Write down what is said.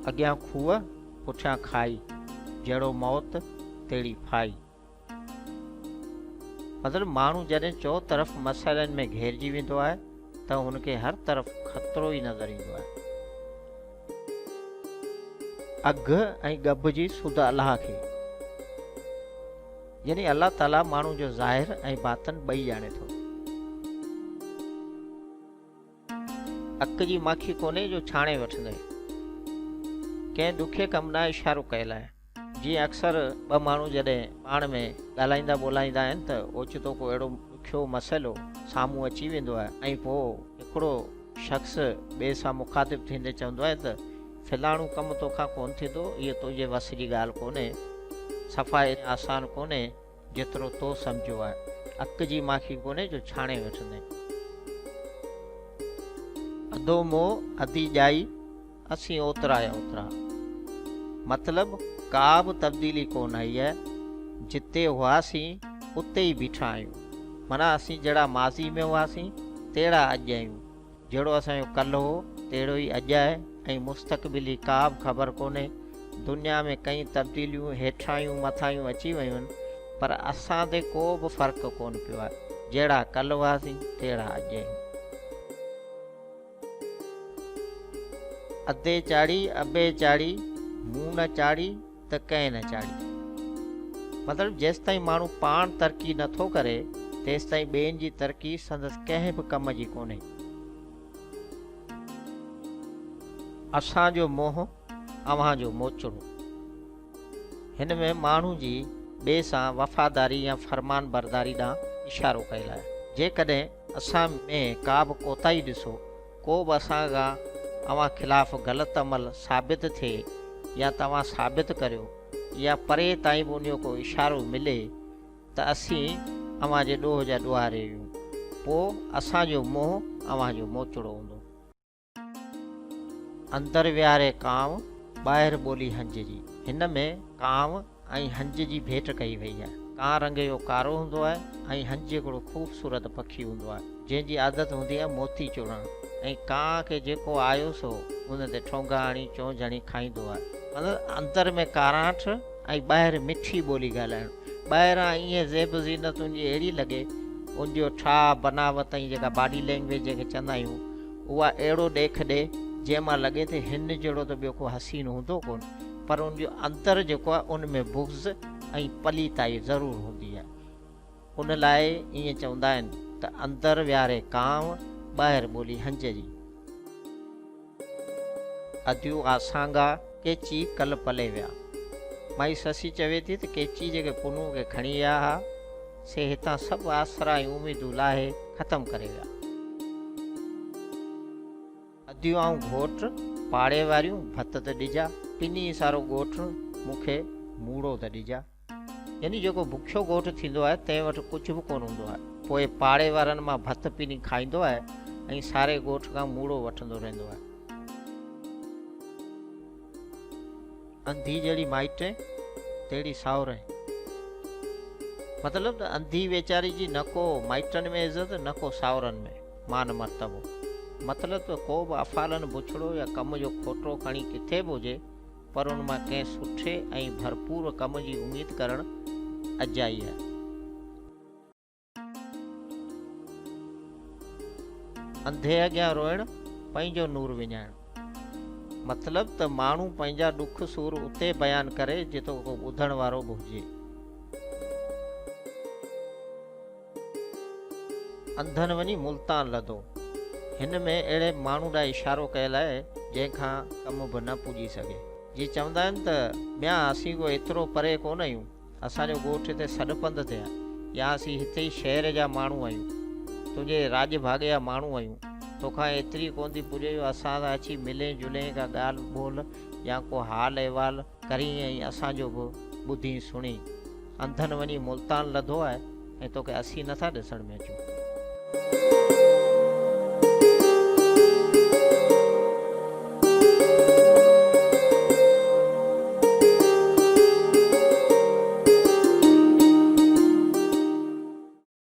अॻियां खूह पुठियां खाई, जहिड़ो मौत तहिड़ी फाई। मतिलबु माण्हू जॾहिं चो तरफ़ मसइलनि में घेरिजी वेंदो आहे त हुनखे हर तरफ़ ख़तरो ई नज़र ईंदो आहे। अघ ऐं गब जी सुध अलाह खे, यानी अलाह ताला माण्हू जो ज़ाहिर ऐं बातन ॿई ॼाणे थो। अक जी माखी कोन्हे जो छाणे वठंदे, कंहिं ॾुखे कम ॾांहुं इशारो कयल आहे। जीअं अक्सर ॿ माण्हू जॾहिं पाण में ॻाल्हाईंदा ॿोलाईंदा आहिनि त ओचितो को अहिड़ो ॾुखियो मसइलो साम्हूं अची वेंदो आहे ऐं पोइ हिकिड़ो शख़्स ॿिए सां मुखातिब थींदे चवंदो आहे त फलाणो कमु तोखां कोन थींदो, इहो तुंहिंजे वस जी ॻाल्हि कोन्हे, सफ़ाई आसान कोन्हे जेतिरो तो सम्झो आहे। अक जी माखी कोन्हे जो छाणे वठंदे। अधो मोह अधी ॼाई असीं ओतिरा या ओतिरा, मतिलबु का बि तब्दीली कोन आई आहे, जिते हुआसीं उते ई बीठा आहियूं। माना असीं जहिड़ा माज़ी में हुआसीं तहिड़ा अॼु आहियूं, जहिड़ो असांजो कल्ह हो तहिड़ो ई अॼु आहे ऐं मुस्तक़बिली का बि ख़बर कोन्हे। दुनिया में कई तब्दीलियूं हेठायूं मथायूं अची वियूं आहिनि, पर असां ते को बि फ़र्क़ु कोन पियो आहे। जहिड़ा कल्ह हुआसीं तहिड़ा अॼु आहियूं। अधे चाढ़ी अबे चाढ़ी, मूं न चाढ़ी त कंहिं न चाढ़ी। मतिलबु जेसि ताईं माण्हू पाण तरक़ी नथो करे तेसि ताईं ॿियनि जी तरक़ी संदसि कंहिं बि कम जी कोन्हे। असांजो मोह अव्हांजो मोचड़ो, हिन में माण्हू जी ॿिए सां वफ़ादारी या फ़रमान बरदारी ॾांहुं इशारो कयल आहे। जेकॾहिं असां में का बि कोताही ॾिसो, को बि असांखां अव्हां ख़िलाफ़ु ग़लति अमल साबित थिए या तव्हां साबित करियो या परे ताईं बि उन को इशारो मिले त असीं अव्हां जे ॾोह जा ॾुहारे आहियूं, पोइ असांजो मोह अव्हांजो मोचड़ो हूंदो। अंदरि विहारे कांव ॿाहिरि ॿोली हंज जी, हिन में कांव ऐं हंज जी भेट कई वई आहे। कां रंग जो कारो हूंदो आहे ऐं हंज हिकिड़ो ख़ूबसूरत पखी हूंदो आहे जंहिंजी आदत हूंदी आहे मोती चुणणु, ऐं कां खे जेको आयो सो उन ते ठोंगा हणी चोंच हणी खाईंदो आहे। मतिलबु अंदरि में कारांठ ऐं ॿाहिरि मिठी ॿोली ॻाल्हाइणु। ॿाहिरां ईअं ज़ेब ज़ीनत उनजी अहिड़ी लॻे, उनजो ठाह बनावत ऐं जेका बॉडी लैंग्वेज जंहिंखे चवंदा आहियूं, उहा अहिड़ो ॾेख ॾे जंहिंमां लॻे थो हिन जहिड़ो त ॿियो को हसीन हूंदो कोन, पर उनजो अंदरि जेको आहे उन में बुग़्ज़ ऐं पलीताई ज़रूरु हूंदी आहे। उन लाइ ईअं चवंदा आहिनि त अंदरि विहारे कांव ॿाहिरि ॿोली हंज जी। अदियूं आसांगा केची कल पले विया, माई ससी चवे थी त केची जेके पुनू खे खणी विया हुआ से हितां सभु आसरा ऐं उमीदूं लाहे ख़तमु करे विया। अदियूं आऊं घोट पाड़े वारियूं भत त ॾिजा, पिनी सारो ॻोठ मूंखे मूड़ो त ॾिजा। यानी जेको बुखियो ॻोठ थींदो आहे तंहिं वटि कुझु बि कोन हूंदो आहे, पोइ पाड़े वारनि मां भत पिनी खाईंदो आहे ऐं सारे ॻोठ खां मूड़ो वठंदो रहंदो आहे। अंधी जहिड़ी माइट तहिड़ी साउर, मतिलबु त अंधी वेचारी जी न को माइटनि में इज़त न को साउरनि में मान मर्तबो। मतिलबु त को बि अफ़ालन बुछड़ो या कम जो खोटो खणी किथे बि हुजे, पर उन मां कंहिं सुठे ऐं भरपूर कम जी उमेद करणु अजाई आहे। अंधे अॻियां रोइणु पंहिंजो नूर विञाइणु, मतिलबु त माण्हू पंहिंजा ॾुख सूर उते बयानु करे जितो को ॿुधण वारो बि हुजे। अंधनि वञी मुल्तान लधो, हिन में अहिड़े माण्हू ॾांहुं इशारो कयल आहे जंहिंखां कमु बि न पुॼी सघे। जीअं चवंदा आहिनि त ॿिया असीं को एतिरो परे कोन आहियूं, असांजो ॻोठ हिते सॾपंद ते आहे, या असीं हिते ई शहर जा माण्हू आहियूं, तुंहिंजे राज भाॻे जा माण्हू आहियूं, तोखां एतिरी कोन थी पुॼे जो असां सां अची मिले जुले का ॻाल्हि ॿोल या को हाल अहिवाल करी ऐं असांजो बि ॿुधी सुणी। अंधनि वञी मुल्तान लधो आहे ऐं तोखे असीं नथा ॾिसण में अचूं।